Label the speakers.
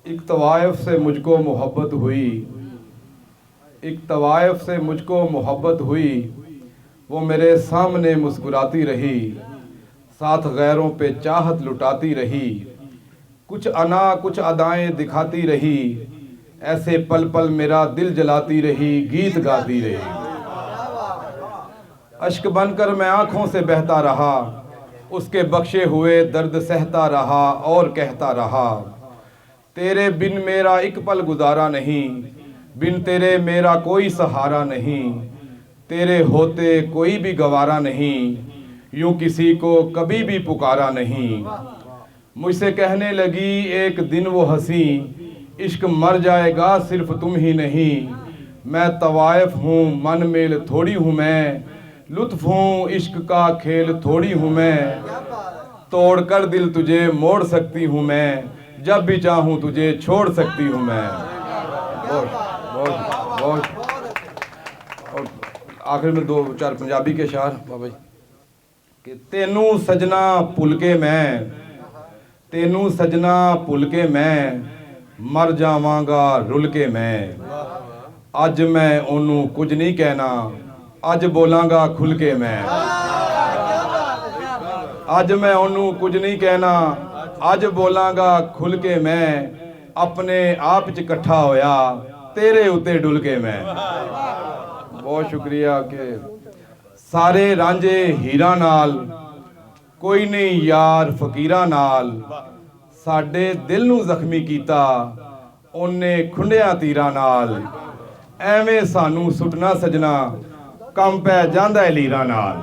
Speaker 1: एक तवायफ से मुझको मोहब्बत हुई, एक तवायफ से मुझको मोहब्बत हुई, वो मेरे सामने मुस्कुराती रही, साथ गैरों पे चाहत लुटाती रही, कुछ अना कुछ अदाएं दिखाती रही, ऐसे पल पल मेरा दिल जलाती रही, गीत गाती रही। अश्क बनकर मैं आंखों से बहता रहा, उसके बख्शे हुए दर्द सहता रहा और कहता रहा, तेरे बिन मेरा एक पल गुजारा नहीं, बिन तेरे मेरा कोई सहारा नहीं, तेरे होते कोई भी गवारा नहीं, यूं किसी को कभी भी पुकारा नहीं। मुझसे कहने लगी एक दिन वो हंसी, इश्क मर जाएगा सिर्फ तुम ही नहीं, मैं तवायफ हूँ मन मेल थोड़ी हूँ मैं, लुत्फ हूँ इश्क का खेल थोड़ी हूँ मैं, तोड़ कर दिल तुझे मोड़ सकती हूँ मैं, जब भी चाहूँ तुझे छोड़ सकती हूँ मैं। बहुत बहुत बहुत। और आखिर में दो चार पंजाबी के शार बाबा जी कि तेनू सजना भुल के मैं, तेनू सजना भुल के मैं, मर जावांगा रुल के मैं, अज मैं ओनू कुछ नहीं कहना, अज बोलांगा खुल के मैं, अज मैं ओनू कुछ नहीं कहना, अज बोलांगा खुल के मैं, अपने आप च इकट्ठा होया तेरे उत्ते डुल के मैं। बहुत शुक्रिया के सारे रांझे हीरा नाल, कोई नहीं यार फकीरा नाल, साडे दिल नू जख्मी कीता ओने खुंडिया तीरा नाल, एवें सानू सुटना सजना, कम पै जांदा है लीरा नाल।